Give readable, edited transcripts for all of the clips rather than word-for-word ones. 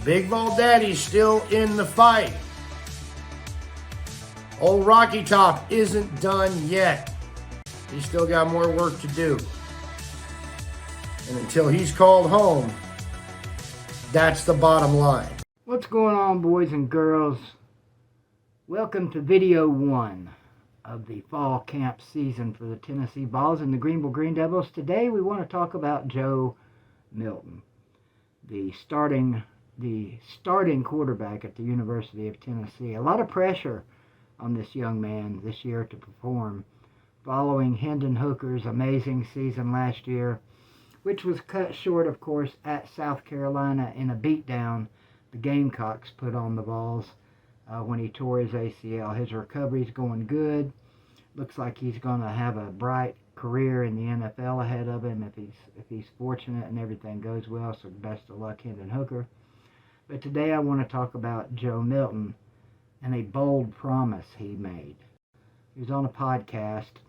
Big Ball Daddy's still in the fight. Old Rocky Top isn't done yet. He's still got more work to do. And until he's called home, that's the bottom line. What's going on, boys and girls? Welcome to video 1 of the fall camp season for the Tennessee Vols and the Greenville Green Devils. Today we want to talk about Joe Milton, the starting quarterback at the University of Tennessee. A lot of pressure on this young man this year to perform following Hendon Hooker's amazing season last year, which was cut short, of course, at South Carolina in a beatdown the Gamecocks put on the Vols when he tore his ACL. His recovery's going good. Looks like he's going to have a bright career in the NFL ahead of him if he's fortunate and everything goes well. So best of luck, Hendon Hooker. But today I want to talk about Joe Milton and a bold promise he made. He was on a podcast,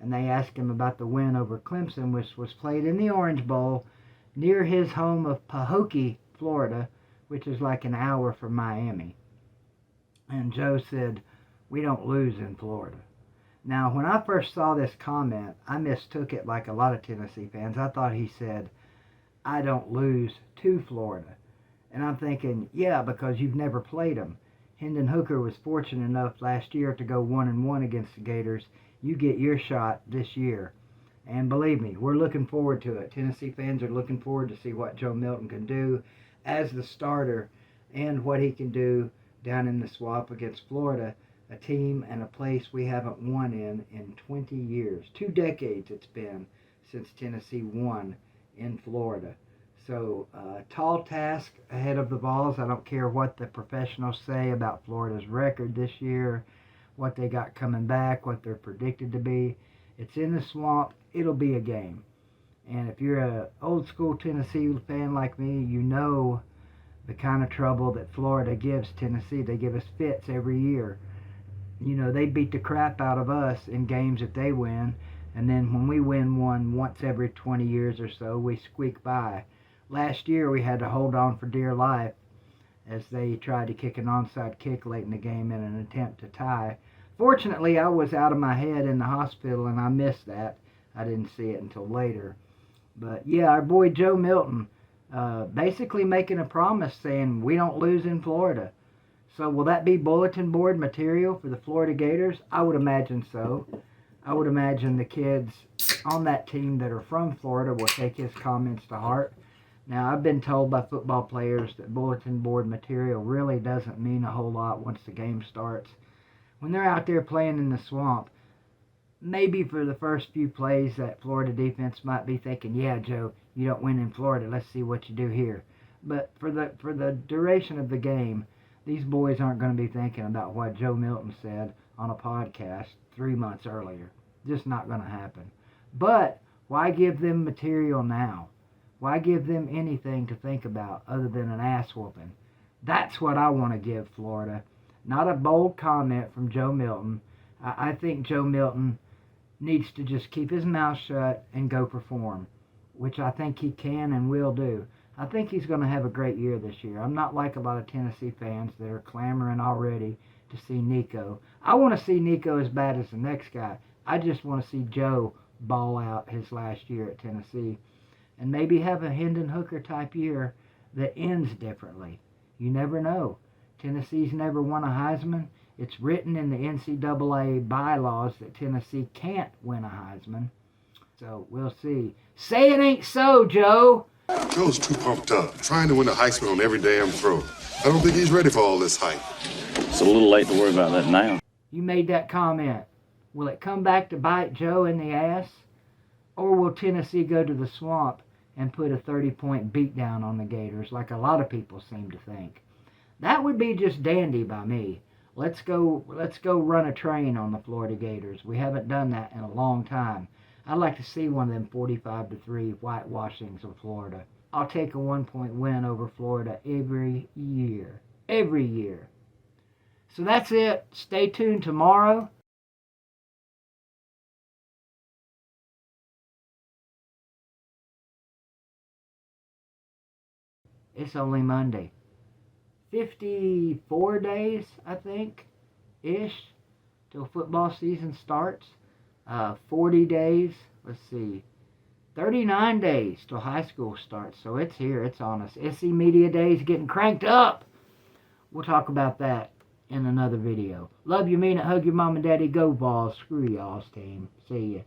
and they asked him about the win over Clemson, which was played in the Orange Bowl near his home of Pahokee, Florida, which is like an hour from Miami. And Joe said, "We don't lose in Florida." Now, when I first saw this comment, I mistook it like a lot of Tennessee fans. I thought he said, "I don't lose to Florida." And I'm thinking, yeah, because you've never played them. Hendon Hooker was fortunate enough last year to go 1-1 against the Gators. You get your shot this year. And believe me, we're looking forward to it. Tennessee fans are looking forward to see what Joe Milton can do as the starter and what he can do down in the swamp against Florida, a team and a place we haven't won in 20 years. 2 decades it's been since Tennessee won in Florida. So, tall task ahead of the Vols. I don't care what the professionals say about Florida's record this year, what they got coming back, what they're predicted to be. It's in the swamp. It'll be a game. And if you're an old school Tennessee fan like me, you know the kind of trouble that Florida gives Tennessee. They give us fits every year. You know, they beat the crap out of us in games that they win. And then when we win one once every 20 years or so, we squeak by. Last year, we had to hold on for dear life as they tried to kick an onside kick late in the game in an attempt to tie. Fortunately, I was out of my head in the hospital, and I missed that. I didn't see it until later. But, yeah, our boy Joe Milton basically making a promise saying we don't lose in Florida. So will that be bulletin board material for the Florida Gators? I would imagine so. I would imagine the kids on that team that are from Florida will take his comments to heart. Now, I've been told by football players that bulletin board material really doesn't mean a whole lot once the game starts. When they're out there playing in the swamp, maybe for the first few plays that Florida defense might be thinking, yeah, Joe, you don't win in Florida. Let's see what you do here. But for the duration of the game, these boys aren't going to be thinking about what Joe Milton said on a podcast 3 months earlier. Just not going to happen. But why give them material now? Why give them anything to think about other than an ass whooping? That's what I want to give Florida. Not a bold comment from Joe Milton. I think Joe Milton needs to just keep his mouth shut and go perform, which I think he can and will do. I think he's going to have a great year this year. I'm not like a lot of Tennessee fans that are clamoring already to see Nico. I want to see Nico as bad as the next guy. I just want to see Joe ball out his last year at Tennessee and maybe have a Hendon Hooker type year that ends differently. You never know. Tennessee's never won a Heisman. It's written in the NCAA bylaws that Tennessee can't win a Heisman. So we'll see. Say it ain't so, Joe. Joe's too pumped up, trying to win a Heisman on every damn throw. I don't think he's ready for all this hype. It's a little late to worry about that now. You made that comment. Will it come back to bite Joe in the ass? Or will Tennessee go to the swamp and put a 30-point beatdown on the Gators like a lot of people seem to think? That would be just dandy by me. Let's go run a train on the Florida Gators. We haven't done that in a long time. I'd like to see one of them 45-3 whitewashings of Florida. I'll take a 1-point win over Florida every year. Every year. So that's it. Stay tuned tomorrow. It's only Monday. 54 days, I think, ish, till football season starts. 40 days, let's see, 39 days till high school starts. So it's here, it's on us. SC Media Days getting cranked up. We'll talk about that in another video. Love you, mean it. Hug your mom and daddy. Go Balls. Screw y'all's team. See ya.